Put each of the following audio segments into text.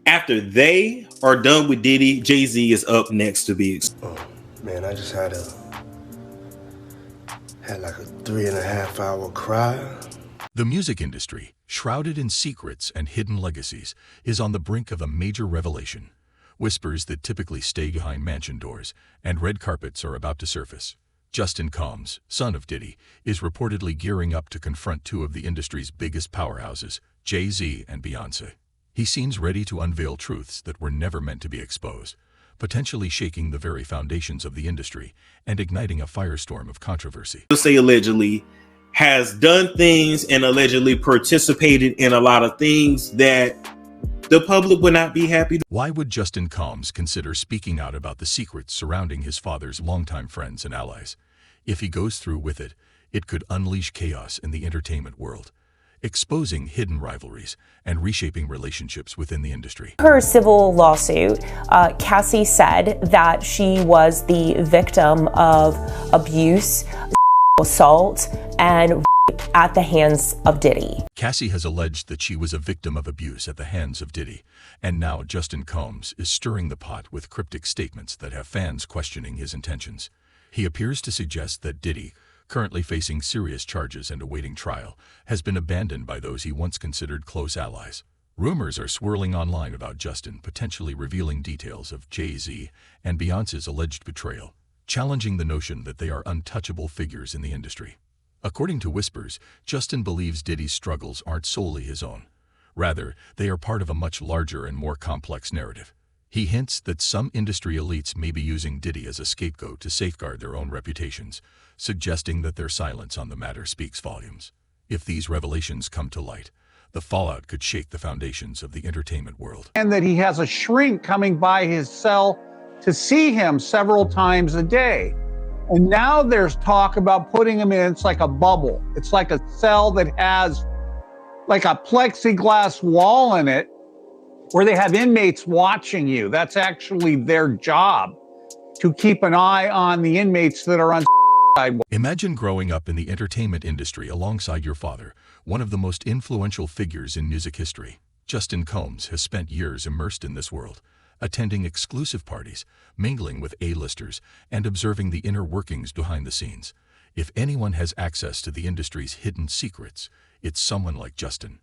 After they are done with Diddy, Jay-Z is up next to be. Oh man, I just had like a 3.5 hour cry. The music industry, shrouded in secrets and hidden legacies, is on the brink of a major revelation. Whispers that typically stay behind mansion doors and red carpets are about to surface. Justin Combs, son of Diddy, is reportedly gearing up to confront two of the industry's biggest powerhouses, Jay-Z and Beyoncé. He seems ready to unveil truths that were never meant to be exposed, potentially shaking the very foundations of the industry and igniting a firestorm of controversy. Say allegedly has done things and allegedly participated in a lot of things that the public would not be happy to. Why would Justin Combs consider speaking out about the secrets surrounding his father's longtime friends and allies? If he goes through with it, it could unleash chaos in the entertainment world, exposing hidden rivalries and reshaping relationships within the industry. Her civil lawsuit, Cassie said that she was the victim of abuse, assault, and rape at the hands of Diddy. Cassie has alleged that she was a victim of abuse at the hands of Diddy, and now Justin Combs is stirring the pot with cryptic statements that have fans questioning his intentions. He appears to suggest that Diddy, currently facing serious charges and awaiting trial, has been abandoned by those he once considered close allies. Rumors are swirling online about Justin potentially revealing details of Jay-Z and Beyoncé's alleged betrayal, challenging the notion that they are untouchable figures in the industry. According to whispers, Justin believes Diddy's struggles aren't solely his own. Rather, they are part of a much larger and more complex narrative. He hints that some industry elites may be using Diddy as a scapegoat to safeguard their own reputations, suggesting that their silence on the matter speaks volumes. If these revelations come to light, the fallout could shake the foundations of the entertainment world. And that he has a shrink coming by his cell to see him several times a day. And now there's talk about putting him in, it's like a bubble. It's like a cell that has like a plexiglass wall in it where they have inmates watching you. That's actually their job, to keep an eye on the inmates that are on. Imagine growing up in the entertainment industry alongside your father, one of the most influential figures in music history. Justin Combs has spent years immersed in this world, attending exclusive parties, mingling with A-listers, and observing the inner workings behind the scenes. If anyone has access to the industry's hidden secrets, it's someone like Justin.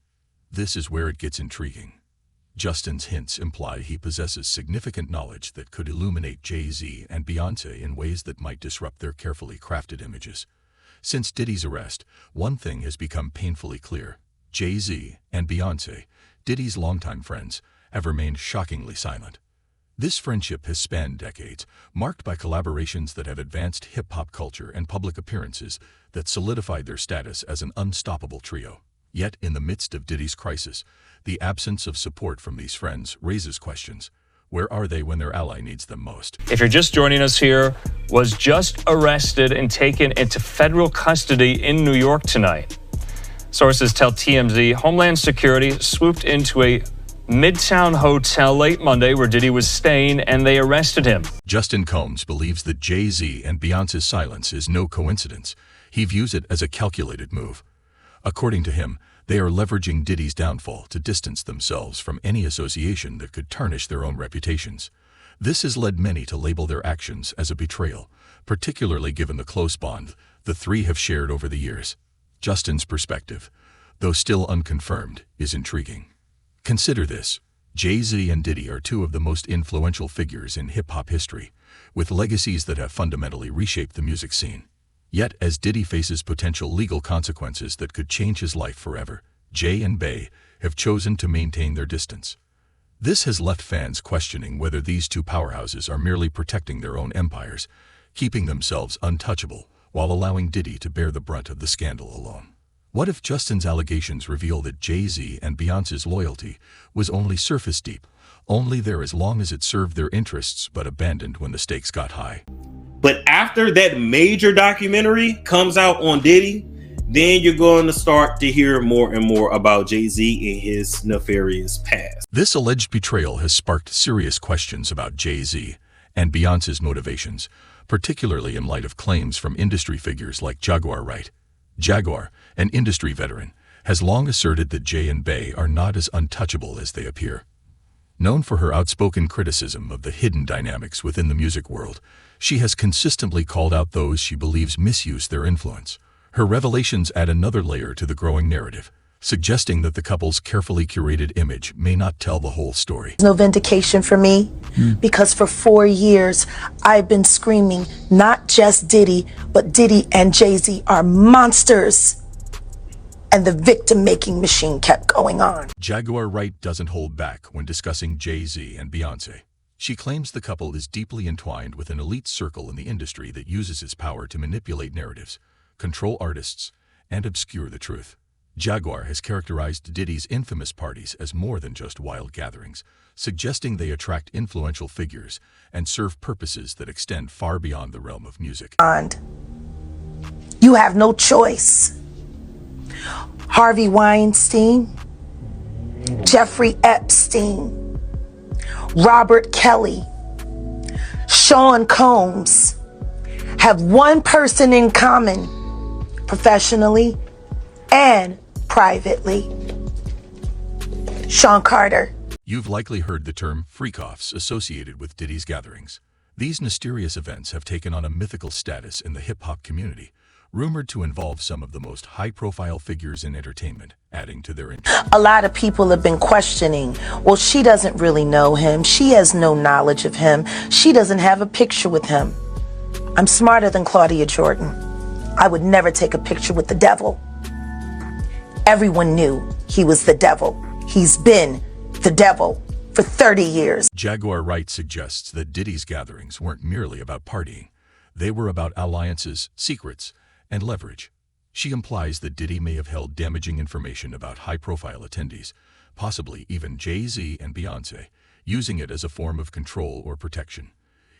This is where it gets intriguing. Justin's hints imply he possesses significant knowledge that could illuminate Jay-Z and Beyoncé in ways that might disrupt their carefully crafted images. Since Diddy's arrest, one thing has become painfully clear. Jay-Z and Beyoncé, Diddy's longtime friends, have remained shockingly silent. This friendship has spanned decades, marked by collaborations that have advanced hip-hop culture and public appearances that solidified their status as an unstoppable trio. Yet, in the midst of Diddy's crisis, the absence of support from these friends raises questions. Where are they when their ally needs them most? If you're just joining us here, was just arrested and taken into federal custody in New York tonight. Sources tell TMZ Homeland Security swooped into a Midtown hotel late Monday where Diddy was staying, and they arrested him. Justin Combs believes that Jay-Z and Beyoncé's silence is no coincidence. He views it as a calculated move. According to him, they are leveraging Diddy's downfall to distance themselves from any association that could tarnish their own reputations. This has led many to label their actions as a betrayal, particularly given the close bond the three have shared over the years. Justin's perspective, though still unconfirmed, is intriguing. Consider this. Jay-Z and Diddy are two of the most influential figures in hip-hop history, with legacies that have fundamentally reshaped the music scene. Yet, as Diddy faces potential legal consequences that could change his life forever, Jay and Bey have chosen to maintain their distance. This has left fans questioning whether these two powerhouses are merely protecting their own empires, keeping themselves untouchable, while allowing Diddy to bear the brunt of the scandal alone. What if Justin's allegations reveal that Jay-Z and Beyoncé's loyalty was only surface deep, only there as long as it served their interests but abandoned when the stakes got high? But after that major documentary comes out on Diddy, then you're going to start to hear more and more about Jay-Z and his nefarious past. This alleged betrayal has sparked serious questions about Jay-Z and Beyoncé's motivations, particularly in light of claims from industry figures like Jaguar Wright. Jaguar, an industry veteran, has long asserted that Jay and Bey are not as untouchable as they appear. Known for her outspoken criticism of the hidden dynamics within the music world, she has consistently called out those she believes misuse their influence. Her revelations add another layer to the growing narrative, suggesting that the couple's carefully curated image may not tell the whole story. No vindication for me, because for 4 years I've been screaming not just Diddy, but Diddy and Jay-Z are monsters. And the victim-making machine kept going on. Jaguar Wright doesn't hold back when discussing Jay-Z and Beyoncé. She claims the couple is deeply entwined with an elite circle in the industry that uses its power to manipulate narratives, control artists, and obscure the truth. Jaguar has characterized Diddy's infamous parties as more than just wild gatherings, suggesting they attract influential figures and serve purposes that extend far beyond the realm of music. You have no choice. Harvey Weinstein, Jeffrey Epstein, Robert Kelly, Sean Combs have one person in common, professionally and privately: Sean Carter. You've likely heard the term freak-offs associated with Diddy's gatherings. These mysterious events have taken on a mythical status in the hip-hop community, rumored to involve some of the most high-profile figures in entertainment, adding to their interest. A lot of people have been questioning, well, she doesn't really know him. She has no knowledge of him. She doesn't have a picture with him. I'm smarter than Claudia Jordan. I would never take a picture with the devil. Everyone knew he was the devil. He's been the devil for 30 years. Jaguar Wright suggests that Diddy's gatherings weren't merely about partying. They were about alliances, secrets, and leverage. She implies that Diddy may have held damaging information about high-profile attendees, possibly even Jay-Z and Beyoncé, using it as a form of control or protection.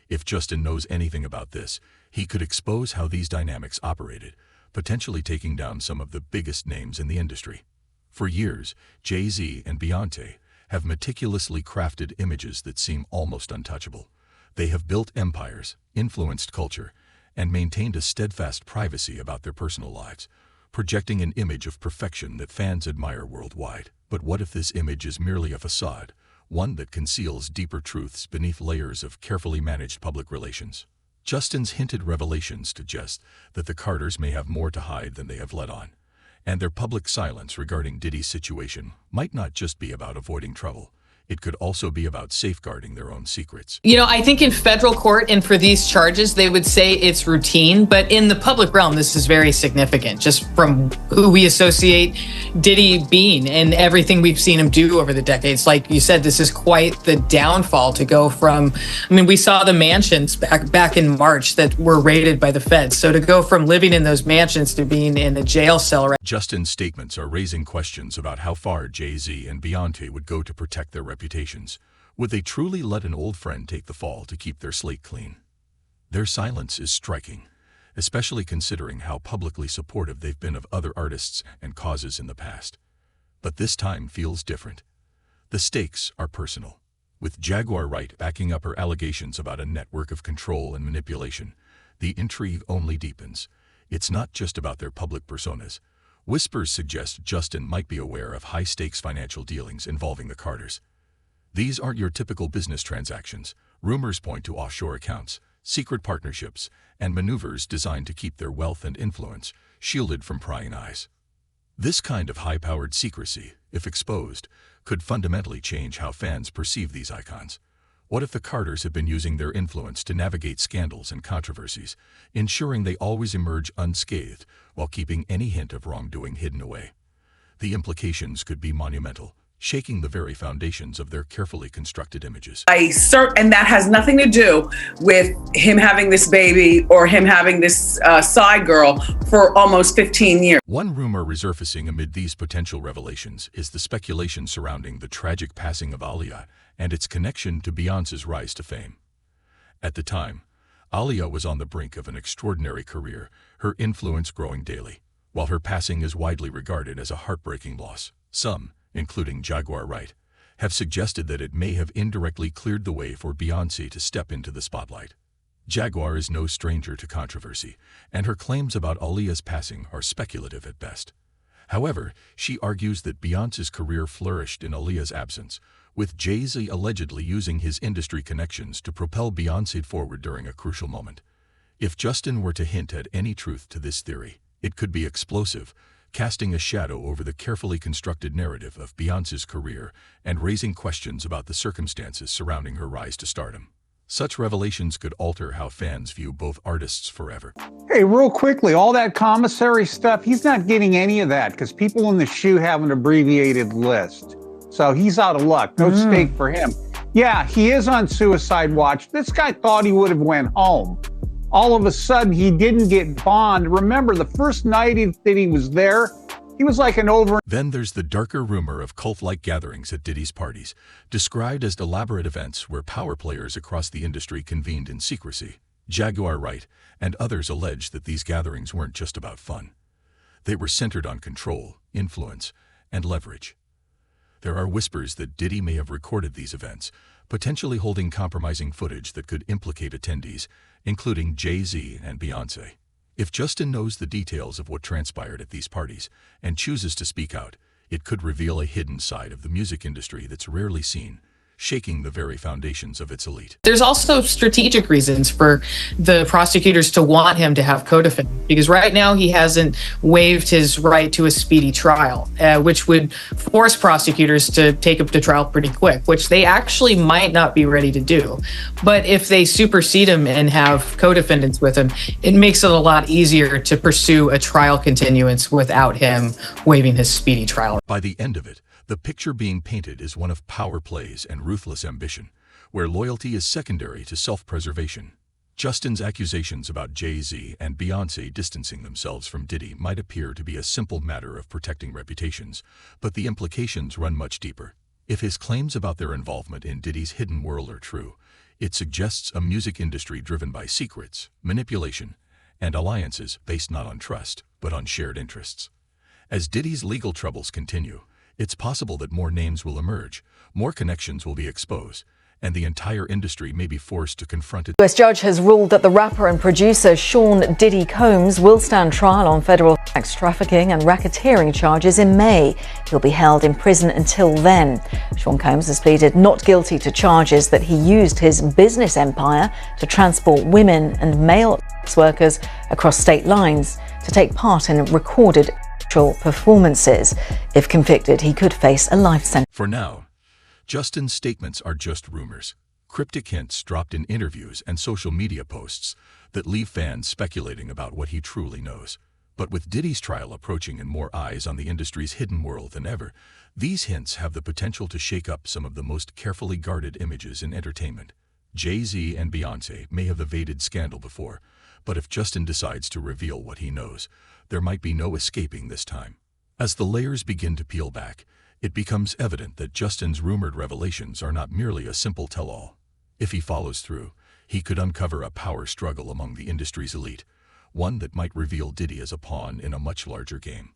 If Justin knows anything about this, he could expose how these dynamics operated, potentially taking down some of the biggest names in the industry. For years, Jay-Z and Beyoncé have meticulously crafted images that seem almost untouchable. They have built empires, influenced culture, and maintained a steadfast privacy about their personal lives, projecting an image of perfection that fans admire worldwide. But what if this image is merely a facade, one that conceals deeper truths beneath layers of carefully managed public relations? Justin's hinted revelations suggest that the Carters may have more to hide than they have let on, and their public silence regarding Diddy's situation might not just be about avoiding trouble. It could also be about safeguarding their own secrets. You know, I think in federal court and for these charges, they would say it's routine, but in the public realm, this is very significant, just from who we associate Diddy being and everything we've seen him do over the decades. Like you said, this is quite the downfall to go from, I mean, we saw the mansions back in March that were raided by the feds. So to go from living in those mansions to being in a jail cell. Justin's statements are raising questions about how far Jay-Z and Beyoncé would go to protect their reputations. Would they truly let an old friend take the fall to keep their slate clean? Their silence is striking, especially considering how publicly supportive they've been of other artists and causes in the past. But this time feels different. The stakes are personal. With Jaguar Wright backing up her allegations about a network of control and manipulation, the intrigue only deepens. It's not just about their public personas. Whispers suggest Justin might be aware of high-stakes financial dealings involving the Carters. These aren't your typical business transactions. Rumors point to offshore accounts, secret partnerships, and maneuvers designed to keep their wealth and influence shielded from prying eyes. This kind of high-powered secrecy, if exposed, could fundamentally change how fans perceive these icons. What if the Carters have been using their influence to navigate scandals and controversies, ensuring they always emerge unscathed while keeping any hint of wrongdoing hidden away? The implications could be monumental, shaking the very foundations of their carefully constructed images. And that has nothing to do with him having this baby or him having this side girl for almost 15 years. One rumor resurfacing amid these potential revelations is the speculation surrounding the tragic passing of Aaliyah and its connection to Beyoncé's rise to fame. At the time, Aaliyah was on the brink of an extraordinary career, her influence growing daily, while her passing is widely regarded as a heartbreaking loss. Some, including Jaguar Wright, have suggested that it may have indirectly cleared the way for Beyoncé to step into the spotlight. Jaguar is no stranger to controversy, and her claims about Aaliyah's passing are speculative at best. However, she argues that Beyoncé's career flourished in Aaliyah's absence, with Jay-Z allegedly using his industry connections to propel Beyoncé forward during a crucial moment. If Justin were to hint at any truth to this theory, it could be explosive, casting a shadow over the carefully constructed narrative of Beyoncé's career and raising questions about the circumstances surrounding her rise to stardom. Such revelations could alter how fans view both artists forever. Hey, real quickly, all that commissary stuff, he's not getting any of that because people in the shoe have an abbreviated list. So he's out of luck. No stake for him. Yeah, he is on suicide watch. This guy thought he would have went home. All of a sudden, he didn't get bond. Remember, the first night that he was there, he was like an over... Then there's the darker rumor of cult-like gatherings at Diddy's parties, described as elaborate events where power players across the industry convened in secrecy. Jaguar Wright and others allege that these gatherings weren't just about fun. They were centered on control, influence, and leverage. There are whispers that Diddy may have recorded these events, potentially holding compromising footage that could implicate attendees, including Jay-Z and Beyoncé. If Justin knows the details of what transpired at these parties and chooses to speak out, it could reveal a hidden side of the music industry that's rarely seen, shaking the very foundations of its elite. There's also strategic reasons for the prosecutors to want him to have co-defendant, because right now he hasn't waived his right to a speedy trial, which would force prosecutors to take him to trial pretty quick, which they actually might not be ready to do. But if they supersede him and have co-defendants with him, it makes it a lot easier to pursue a trial continuance without him waiving his speedy trial. By the end of it, the picture being painted is one of power plays and ruthless ambition, where loyalty is secondary to self-preservation. Justin's accusations about Jay-Z and Beyoncé distancing themselves from Diddy might appear to be a simple matter of protecting reputations, but the implications run much deeper. If his claims about their involvement in Diddy's hidden world are true, it suggests a music industry driven by secrets, manipulation, and alliances based not on trust, but on shared interests. As Diddy's legal troubles continue, it's possible that more names will emerge, more connections will be exposed, and the entire industry may be forced to confront it. The US judge has ruled that the rapper and producer Sean Diddy Combs will stand trial on federal sex trafficking and racketeering charges in May. He'll be held in prison until then. Sean Combs has pleaded not guilty to charges that he used his business empire to transport women and male sex workers across state lines to take part in recorded performances. If convicted, he could face a life sentence. For now, Justin's statements are just rumors, cryptic hints dropped in interviews and social media posts that leave fans speculating about what he truly knows. But with Diddy's trial approaching and more eyes on the industry's hidden world than ever, these hints have the potential to shake up some of the most carefully guarded images in entertainment. Jay-Z and Beyoncé may have evaded scandal before, but if Justin decides to reveal what he knows, there might be no escaping this time. As the layers begin to peel back, it becomes evident that Justin's rumored revelations are not merely a simple tell-all. If he follows through, he could uncover a power struggle among the industry's elite, one that might reveal Diddy as a pawn in a much larger game.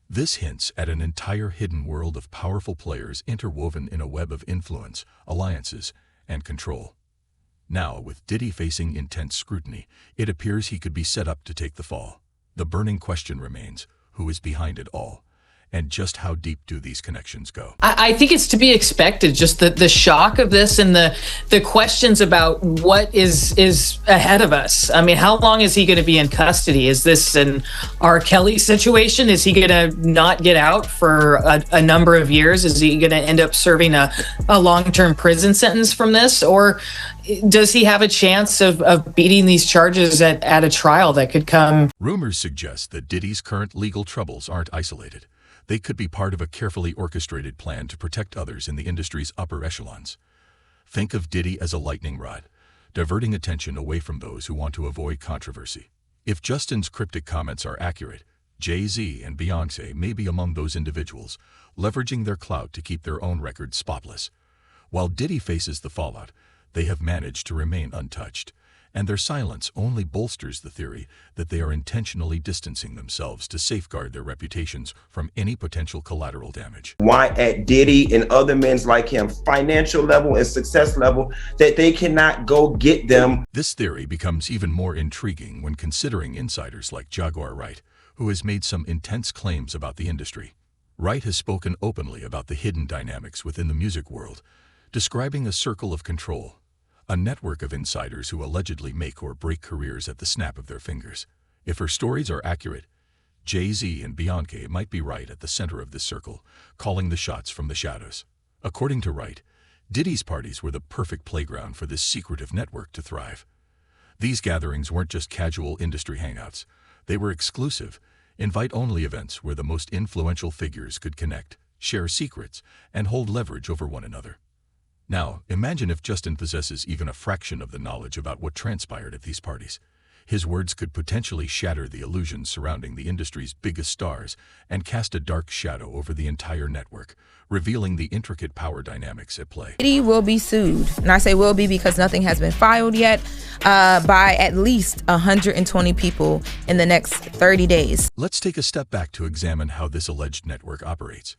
This hints at an entire hidden world of powerful players interwoven in a web of influence, alliances, and control. Now, with Diddy facing intense scrutiny, it appears he could be set up to take the fall. The burning question remains, who is behind it all? And just how deep do these connections go? I think it's to be expected, just the shock of this and the questions about what is ahead of us. I mean, how long is he going to be in custody? Is this an R. Kelly situation? Is he going to not get out for a number of years? Is he going to end up serving a long-term prison sentence from this? Or does he have a chance of beating these charges at a trial that could come? Rumors suggest that Diddy's current legal troubles aren't isolated. They could be part of a carefully orchestrated plan to protect others in the industry's upper echelons. Think of Diddy as a lightning rod, diverting attention away from those who want to avoid controversy. If Justin's cryptic comments are accurate, Jay-Z and Beyoncé may be among those individuals, leveraging their clout to keep their own records spotless. While Diddy faces the fallout, they have managed to remain untouched, and their silence only bolsters the theory that they are intentionally distancing themselves to safeguard their reputations from any potential collateral damage. Why at Diddy and other men like him, financial level and success level, that they cannot go get them? This theory becomes even more intriguing when considering insiders like Jaguar Wright, who has made some intense claims about the industry. Wright has spoken openly about the hidden dynamics within the music world, describing a circle of control, a network of insiders who allegedly make or break careers at the snap of their fingers. If her stories are accurate, Jay-Z and Beyoncé might be right at the center of this circle, calling the shots from the shadows. According to Wright, Diddy's parties were the perfect playground for this secretive network to thrive. These gatherings weren't just casual industry hangouts. They were exclusive, invite-only events where the most influential figures could connect, share secrets, and hold leverage over one another. Now, imagine if Justin possesses even a fraction of the knowledge about what transpired at these parties. His words could potentially shatter the illusions surrounding the industry's biggest stars and cast a dark shadow over the entire network, revealing the intricate power dynamics at play. Diddy will be sued, and I say will be because nothing has been filed yet, by at least 120 people in the next 30 days. Let's take a step back to examine how this alleged network operates.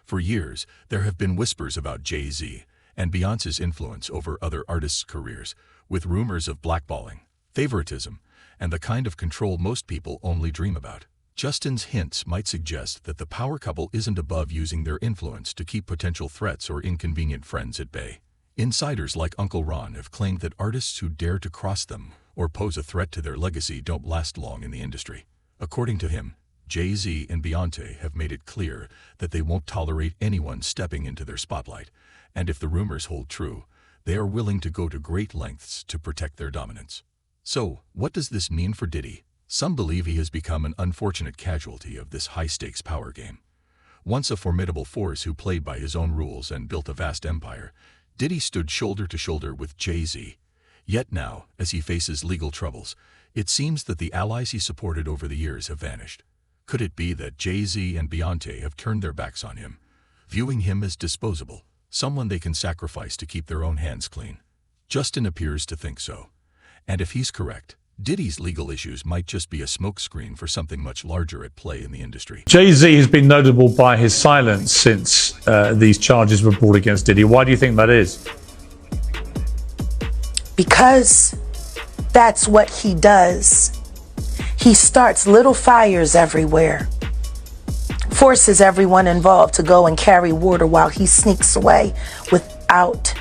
For years, there have been whispers about Jay-Z and Beyoncé's influence over other artists' careers, with rumors of blackballing, favoritism, and the kind of control most people only dream about. Justin's hints might suggest that the power couple isn't above using their influence to keep potential threats or inconvenient friends at bay. Insiders like Uncle Ron have claimed that artists who dare to cross them or pose a threat to their legacy don't last long in the industry. According to him, Jay-Z and Beyoncé have made it clear that they won't tolerate anyone stepping into their spotlight, and if the rumors hold true, they are willing to go to great lengths to protect their dominance. So, what does this mean for Diddy? Some believe he has become an unfortunate casualty of this high-stakes power game. Once a formidable force who played by his own rules and built a vast empire, Diddy stood shoulder to shoulder with Jay-Z. Yet now, as he faces legal troubles, it seems that the allies he supported over the years have vanished. Could it be that Jay-Z and Beyoncé have turned their backs on him, viewing him as disposable, someone they can sacrifice to keep their own hands clean? Justin appears to think so. And if he's correct, Diddy's legal issues might just be a smokescreen for something much larger at play in the industry. Jay-Z has been notable by his silence since these charges were brought against Diddy. Why do you think that is? Because that's what he does. He starts little fires everywhere, forces everyone involved to go and carry water while he sneaks away without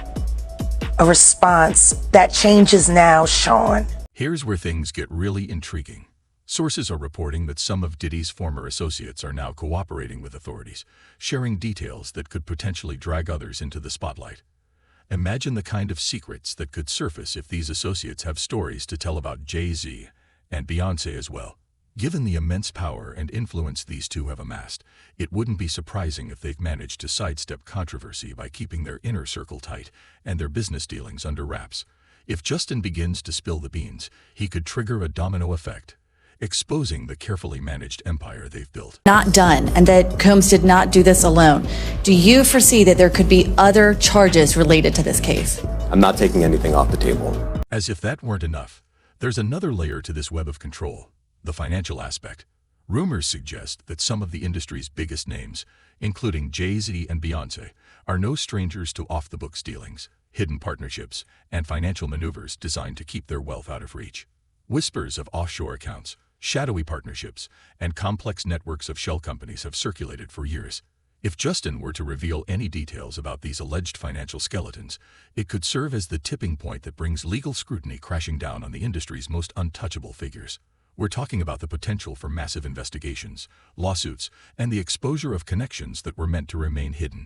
a response. That changes now, Sean. Here's where things get really intriguing. Sources are reporting that some of Diddy's former associates are now cooperating with authorities, sharing details that could potentially drag others into the spotlight. Imagine the kind of secrets that could surface if these associates have stories to tell about Jay-Z and Beyoncé as well. Given the immense power and influence these two have amassed, it wouldn't be surprising if they've managed to sidestep controversy by keeping their inner circle tight and their business dealings under wraps. If Justin begins to spill the beans, he could trigger a domino effect, exposing the carefully managed empire they've built. Not done, and that Combs did not do this alone. Do you foresee that there could be other charges related to this case? I'm not taking anything off the table. As if that weren't enough, there's another layer to this web of control, the financial aspect. Rumors suggest that some of the industry's biggest names, including Jay-Z and Beyoncé, are no strangers to off-the-books dealings, hidden partnerships, and financial maneuvers designed to keep their wealth out of reach. Whispers of offshore accounts, shadowy partnerships, and complex networks of shell companies have circulated for years. If Justin were to reveal any details about these alleged financial skeletons, it could serve as the tipping point that brings legal scrutiny crashing down on the industry's most untouchable figures. We're talking about the potential for massive investigations, lawsuits, and the exposure of connections that were meant to remain hidden.